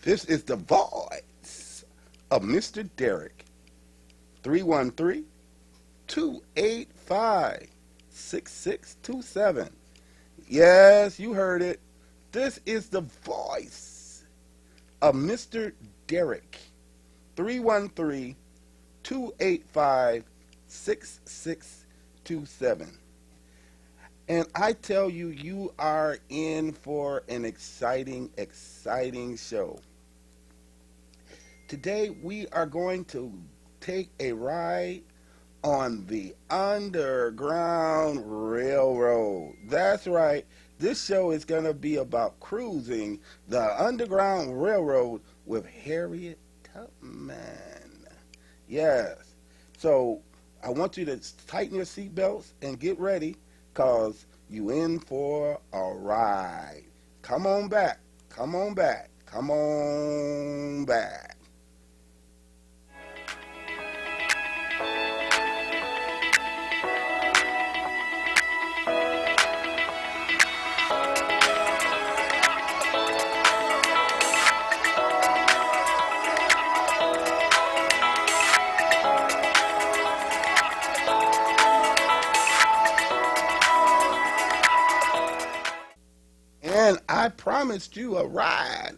This is the voice of Mr. Derek. 313 285 6627. Yes, you heard it. This is the voice of Mr. Derek. 313 285 6627. And I tell you, you are in for an exciting, exciting show. Today, we are going to take a ride on the Underground Railroad. That's right. This show is going to be about cruising the Underground Railroad with Harriet Tubman. Yes. So I want you to tighten your seatbelts and get ready, because you in for a ride. Come on back. Come on back. Come on back. And I promised you a ride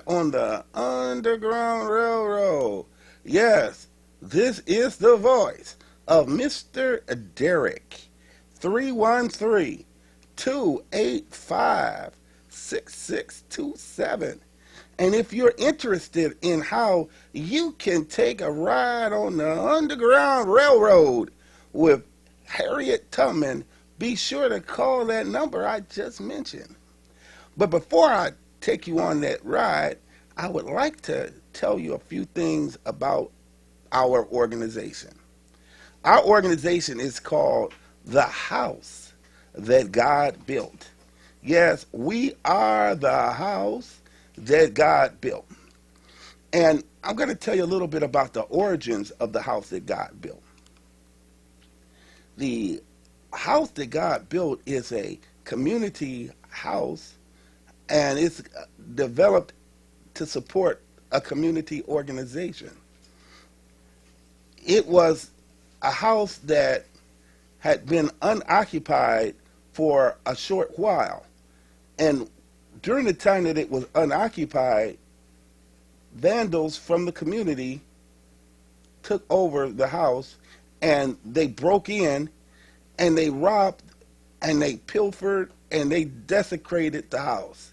on the Underground Railroad. Yes, this is the voice of Mr. Derek. 313 285 6627. And if you're interested in how you can take a ride on the Underground Railroad with Harriet Tubman, be sure to call that number I just mentioned. But before I take you on that ride, I would like to tell you a few things about our organization. Our organization is called The House That God Built. Yes, we are the house that God built. And I'm going to tell you a little bit about the origins of the house that God built. The house that God built is a community house, and it's developed to support a community organization. It was a house that had been unoccupied for a short while, and during the time that it was unoccupied, vandals from the community took over the house, and they broke in and they robbed and they pilfered and they desecrated the house.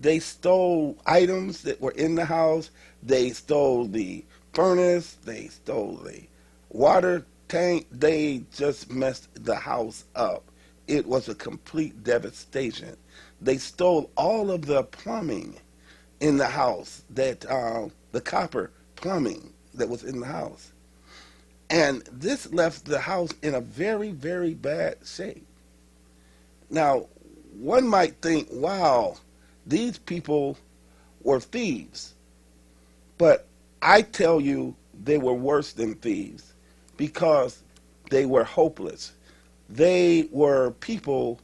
They stole items that were in the house. They stole the furnace. They stole the water tank. They just messed the house up. It was a complete devastation. They stole all of the plumbing in the house, that the copper plumbing that was in the house. And this left the house in a very, very bad shape. Now, one might think, wow, these people were thieves. But I tell you, they were worse than thieves, because they were hopeless. They were people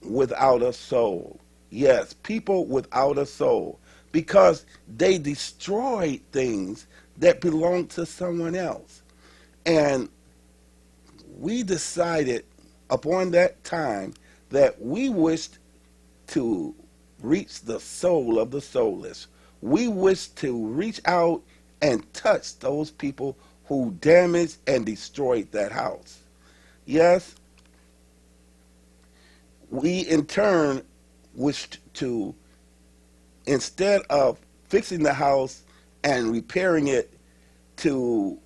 without a soul. Yes, people without a soul, because they destroyed things that belonged to someone else. And we decided upon that time that we wished to reach the soul of the soulless. We wished to reach out and touch those people who damaged and destroyed that house. Yes, we in turn wished to, instead of fixing the house and repairing it to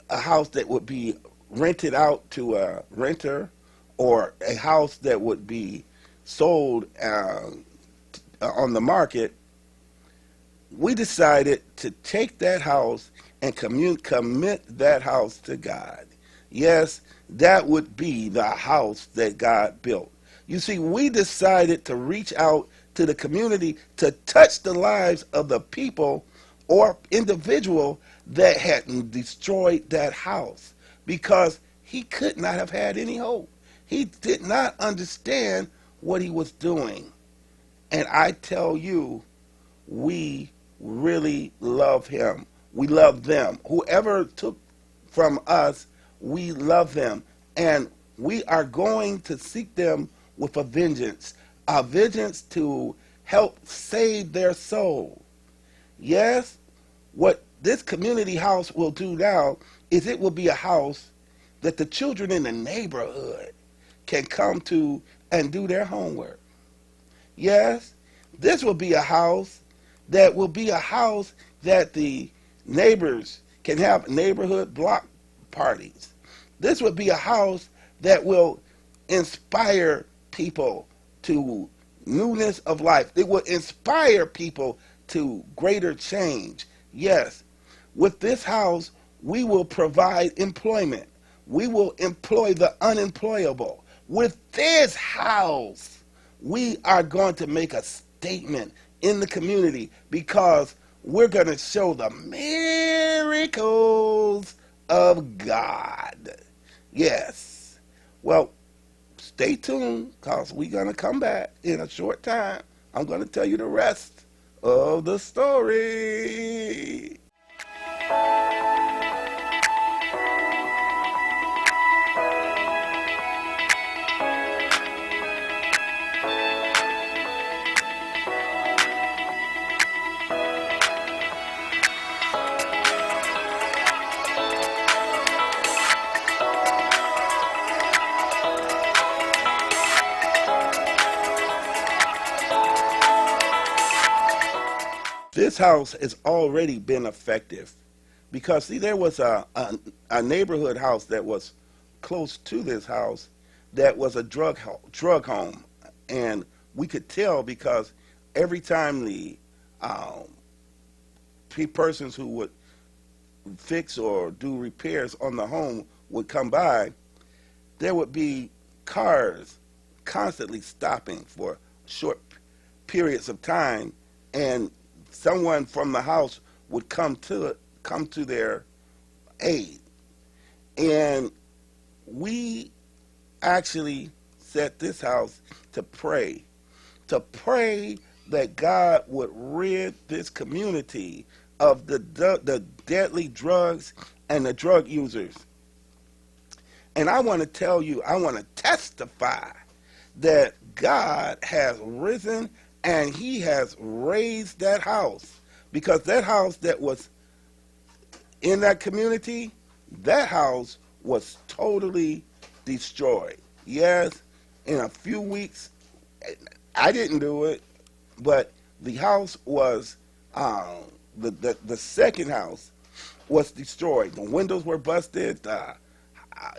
a house that would be rented out to a renter, or a house that would be sold on the market, we decided to take that house and commit that house to God. Yes, that would be the house that God built. You see, we decided to reach out to the community to touch the lives of the people or individual that had destroyed that house, because he could not have had any hope. He did not understand what he was doing. And I tell you, we really love him. We love them. Whoever took from us, we love them. And we are going to seek them with a vengeance to help save their soul. Yes, what this community house will do now is it will be a house that the children in the neighborhood can come to and do their homework. Yes, this will be a house that the neighbors can have neighborhood block parties. This would be a house that will inspire people to newness of life. It will inspire people to greater change. Yes, with this house, we will provide employment. We will employ the unemployable. With this house, we are going to make a statement in the community because we're going to show the miracles of God. Yes. Well, stay tuned because we're going to come back in a short time. I'm going to tell you the rest of the story. This house has already been effective because, see, there was a neighborhood house that was close to this house that was a drug home. And we could tell because every time the persons who would fix or do repairs on the home would come by, there would be cars constantly stopping for short periods of time, and someone from the house would come to their aid. And we actually set this house to pray that God would rid this community of the deadly drugs and the drug users. And I want to tell you, I want to testify that God has risen and he has raised that house, because that house that was in that community, that house was totally destroyed. Yes, in a few weeks, I didn't do it, but the house was, the second house was destroyed. The windows were busted.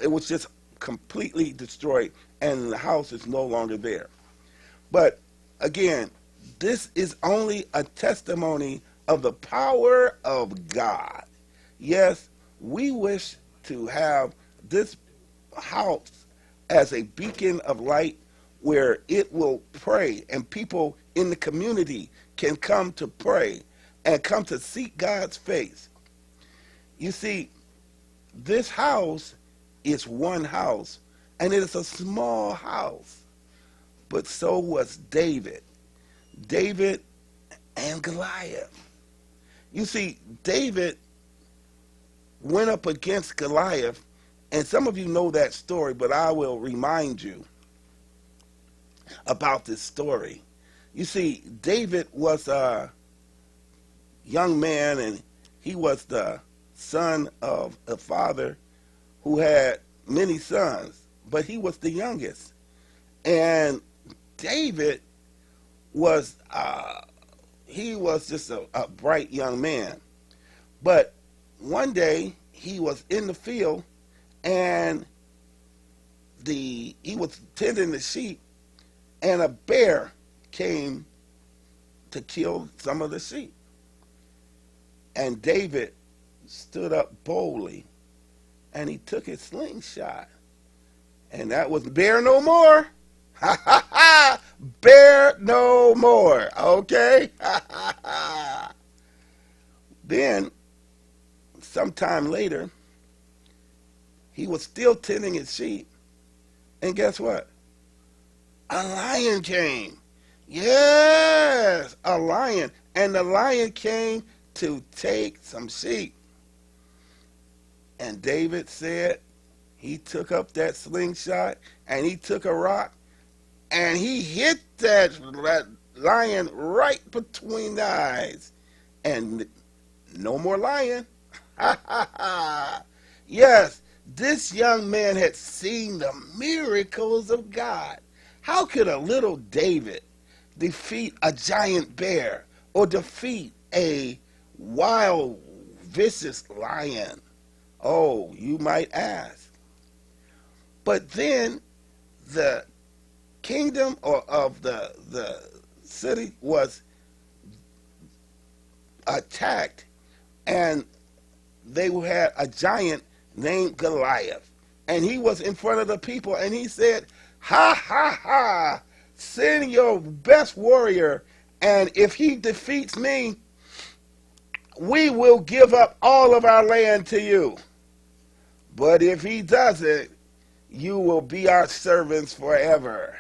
It was just completely destroyed, and the house is no longer there. But again, this is only a testimony of the power of God. Yes, we wish to have this house as a beacon of light where it will pray and people in the community can come to pray and come to seek God's face. You see, this house is one house, and it is a small house, but so was David and Goliath. You see, David went up against Goliath, and some of you know that story, but I will remind you about this story. You see, David was a young man, and he was the son of a father who had many sons, but he was the youngest. And David was he was just a bright young man. But one day he was in the field, and he was tending the sheep, and a bear came to kill some of the sheep. And David stood up boldly, and he took his slingshot, and that was bear no more. Ha ha ha! Bear no more. Okay? Ha ha ha! Then, sometime later, he was still tending his sheep, and guess what? A lion came. Yes, a lion. and the lion came to take some sheep. And David said he took up that slingshot and he took a rock and he hit that lion right between the eyes. And no more lion. Ha ha ha. Yes, this young man had seen the miracles of God. How could a little David defeat a giant bear or defeat a wild, vicious lion? Oh, you might ask. But then the kingdom of the city was attacked, and they had a giant named Goliath. And he was in front of the people, and he said, ha ha ha, send your best warrior, and if he defeats me, we will give up all of our land to you. But if he doesn't, you will be our servants forever.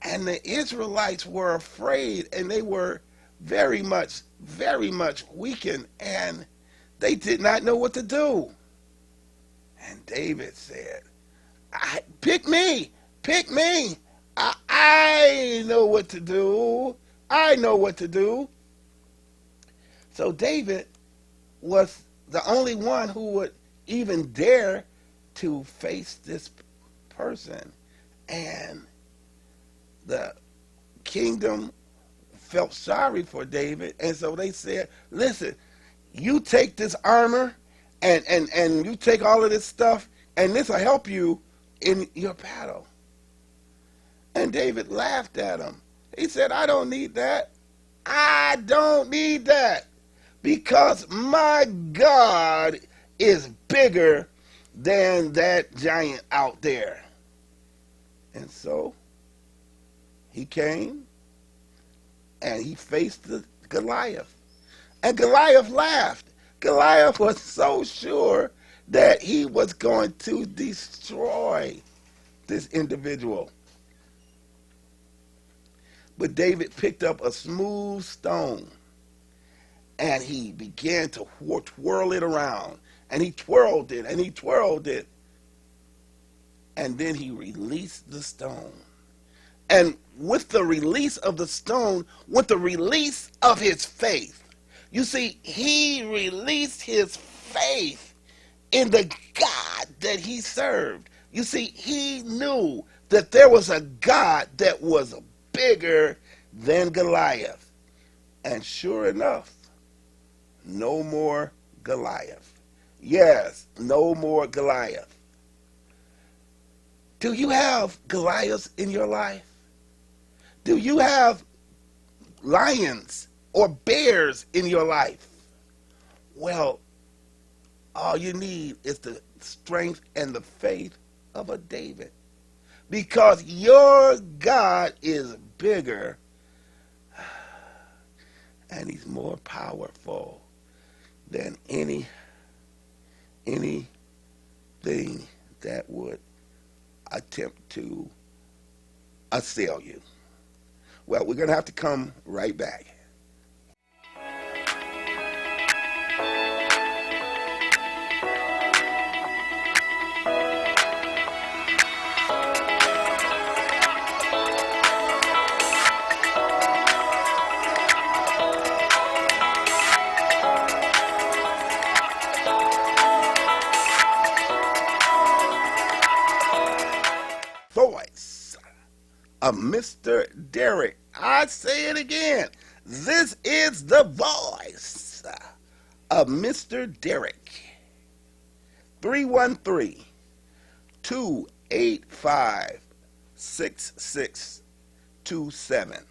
And the Israelites were afraid, and they were very much weakened, and they did not know what to do. And David said, pick me. I know what to do. I know what to do. So David was the only one who would even dare to face this person. And the kingdom felt sorry for David, and so they said, listen, you take this armor and you take all of this stuff, and this will help you in your battle. And David laughed at him. He said, I don't need that. I don't need that, because my God is bigger than that giant out there. And so he came and he faced the Goliath. And Goliath laughed. Goliath was so sure that he was going to destroy this individual. But David picked up a smooth stone and he began to twirl it around. And he twirled it and he twirled it. And then he released the stone. And with the release of the stone, with the release of his faith, you see, he released his faith in the God that he served. You see, he knew that there was a God that was bigger than Goliath. And sure enough, no more Goliath. Yes, no more Goliath. Do you have Goliaths in your life? Do you have lions or bears in your life? Well, all you need is the strength and the faith of a David. Because your God is bigger and he's more powerful than anything that would attempt to assail you. Well, we're going to have to come right back. Voice of Mr. Derek. I say it again. This is the voice of Mr. Derek. 313-285-6627.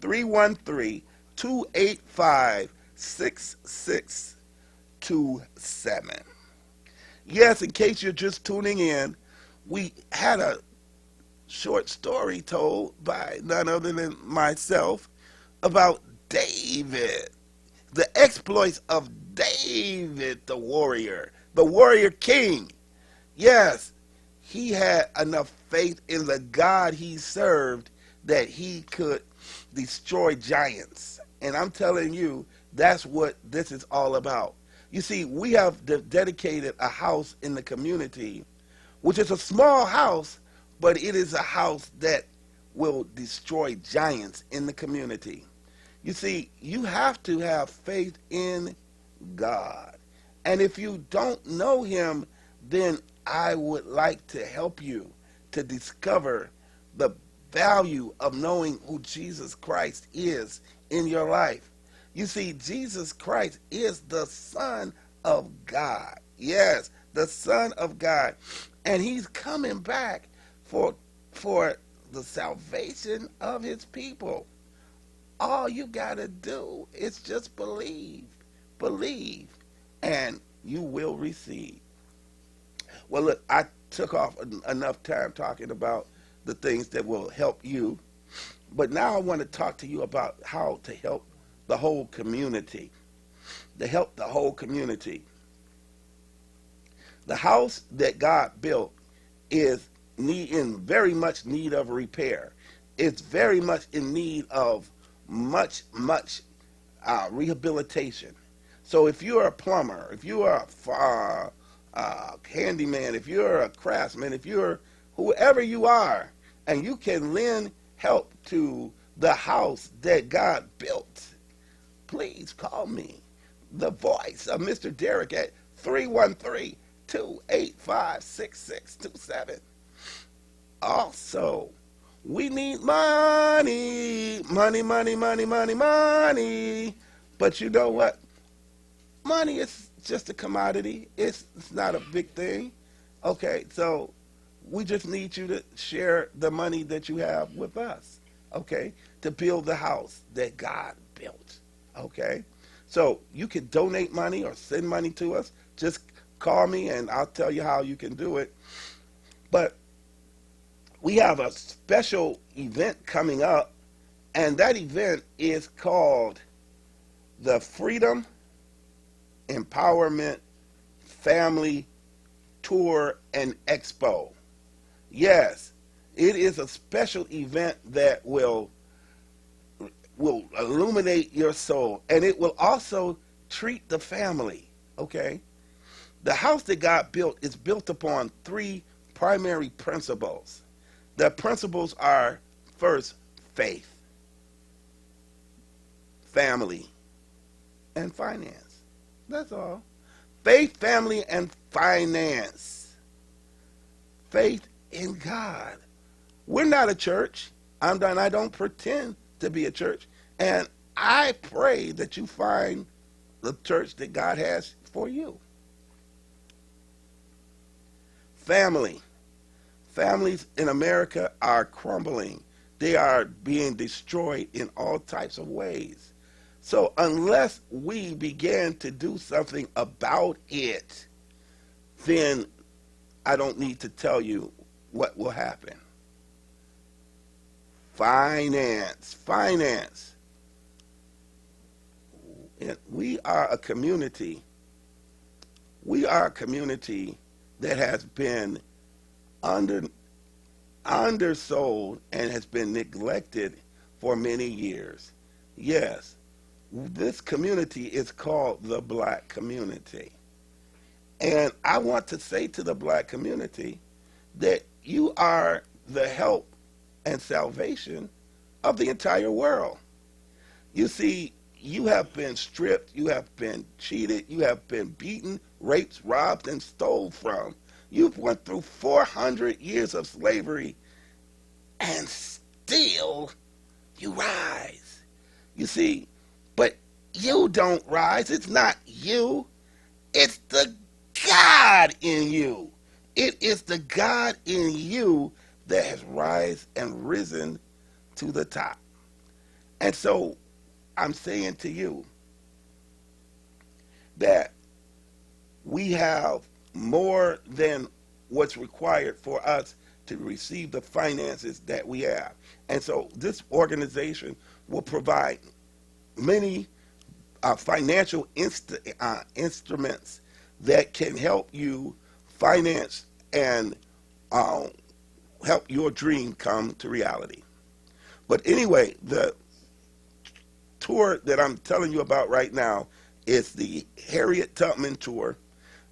313-285-6627. Yes, in case you're just tuning in, we had a short story told by none other than myself about David, the exploits of David the warrior king. Yes, he had enough faith in the God he served that he could destroy giants And I'm telling you, that's what this is all about. You see, we have dedicated a house in the community, which is a small house, but it is a house that will destroy giants in the community. You see, you have to have faith in God. And if you don't know him, then I would like to help you to discover the value of knowing who Jesus Christ is in your life. You see, Jesus Christ is the Son of God. Yes, the Son of God. And he's coming back for for the salvation of his people. All you got to do is just believe. Believe, and you will receive. Well, look, I took off enough time talking about the things that will help you, but now I want to talk to you about how to help the whole community. To help the whole community. The house that God built is in very much need of repair. It's very much in need of much rehabilitation. So if you're a plumber, if you're a handyman, if you're a craftsman, if you're whoever you are, and you can lend help to the house that God built, please call me, the voice of Mr. Derek, at 313-285-6627. Also, we need money, money, money, money, money, money. But you know what? Money is just a commodity. It's not a big thing. Okay, so we just need you to share the money that you have with us, okay, to build the house that God built, okay? So you can donate money or send money to us. Just call me and I'll tell you how you can do it. But we have a special event coming up, and that event is called the Freedom Empowerment Family Tour and Expo. Yes, it is a special event that will illuminate your soul, and it will also treat the family, okay? The house that God built is built upon three primary principles. The principles are, first, faith, family, and finance. That's all. Faith, family, and finance. Faith in God. We're not a church. I don't pretend to be a church. And I pray that you find the church that God has for you. Family. Families in America are crumbling. They are being destroyed in all types of ways. So unless we begin to do something about it, then I don't need to tell you what will happen. Finance. We are a community. We are a community that has been undersold and has been neglected for many years. Yes, this community is called the black community. And I want to say to the black community that you are the help and salvation of the entire world. You see, you have been stripped, you have been cheated, you have been beaten, raped, robbed, and stole from. You've went through 400 years of slavery, and still you rise. You see, but you don't rise. It's not you. It's the God in you. It is the God in you that has risen to the top. And so I'm saying to you that we have more than what's required for us to receive the finances that we have. And so this organization will provide many financial instruments that can help you finance and help your dream come to reality. But anyway, the tour that I'm telling you about right now is the Harriet Tubman tour,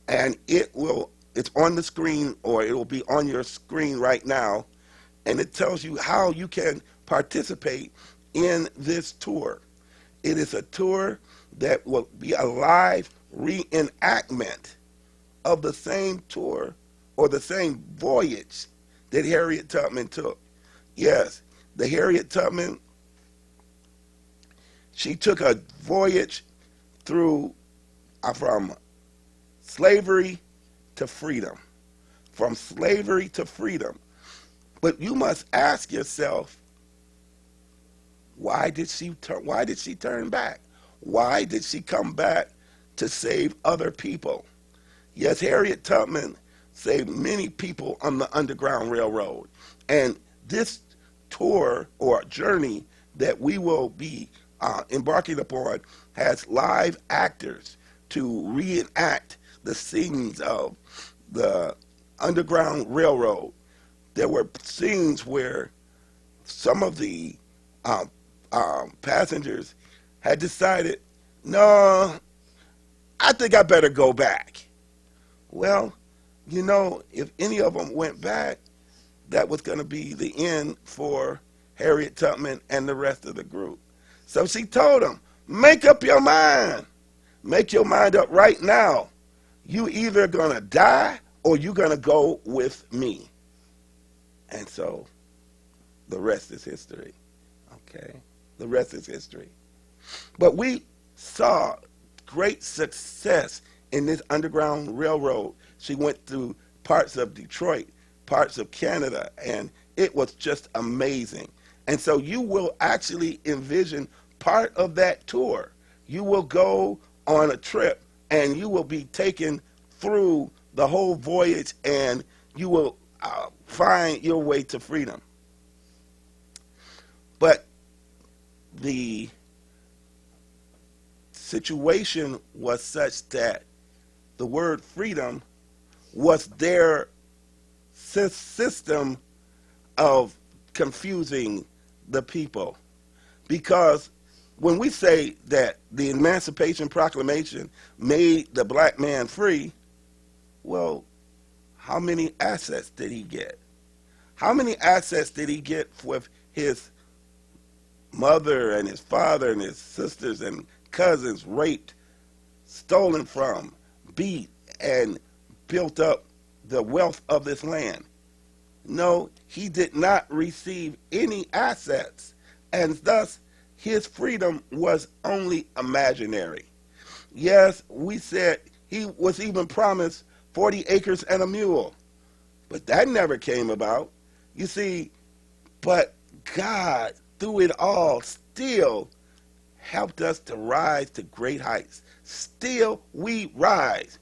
and it's on the screen, or it will be on your screen right now, and it tells you how you can participate in this tour. It is a tour that will be a live reenactment of the same tour or the same voyage that Harriet Tubman took. Yes, the Harriet Tubman, she took a voyage through from slavery to freedom. From slavery to freedom. But you must ask yourself, why did she turn back? Why did she come back to save other people? Yes, Harriet Tubman saved many people on the Underground Railroad. And this tour or journey that we will be embarking upon has live actors to reenact the scenes of the Underground Railroad. There were scenes where some of the passengers had decided, no, I think I better go back. Well, if any of them went back, that was going to be the end for Harriet Tubman and the rest of the group. So she told them, make up your mind. Make your mind up right now. You either going to die or you're going to go with me. And so the rest is history. Okay? The rest is history. But we saw great success in this Underground Railroad. She went through parts of Detroit, parts of Canada, and it was just amazing. And so you will actually envision part of that tour. You will go on a trip and you will be taken through the whole voyage, and you will find your way to freedom. But the situation was such that the word freedom was their system of confusing the people. Because when we say that the Emancipation Proclamation made the black man free, well, how many assets did he get? How many assets did he get with his mother and his father and his sisters and cousins raped, stolen from, beat, and built up the wealth of this land? No, he did not receive any assets, and thus his freedom was only imaginary. Yes, we said he was even promised 40 acres and a mule, but that never came about. You see, but God, through it all, still helped us to rise to great heights. Still, we rise.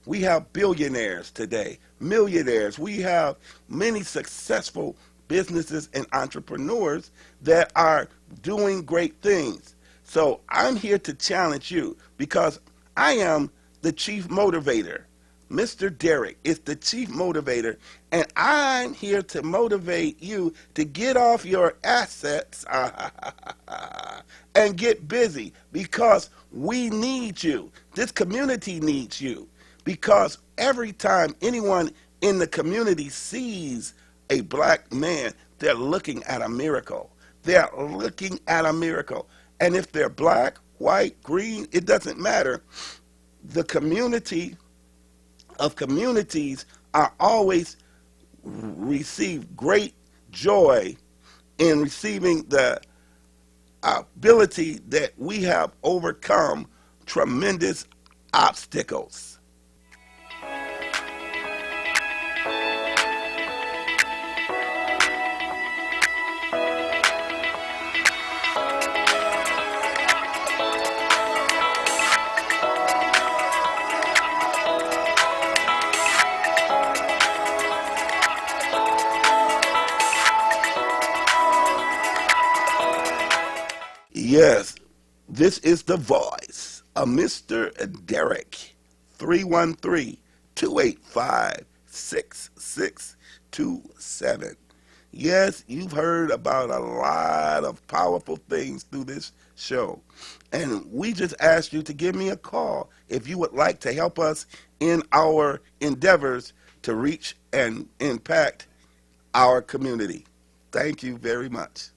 We have billionaires today, millionaires. We have many successful businesses and entrepreneurs that are doing great things. So I'm here to challenge you because I am the chief motivator. Mr. Derrick is the chief motivator, and I'm here to motivate you to get off your assets and get busy, because we need you. This community needs you, because every time anyone in the community sees a black man, they're looking at a miracle. They're looking at a miracle. And if they're black, white, green, it doesn't matter. The community of communities are always receive great joy in receiving the ability that we have overcome tremendous obstacles. Yes, this is the voice of Mr. Derrick, 313-285-6627. Yes, you've heard about a lot of powerful things through this show. And we just asked you to give me a call if you would like to help us in our endeavors to reach and impact our community. Thank you very much.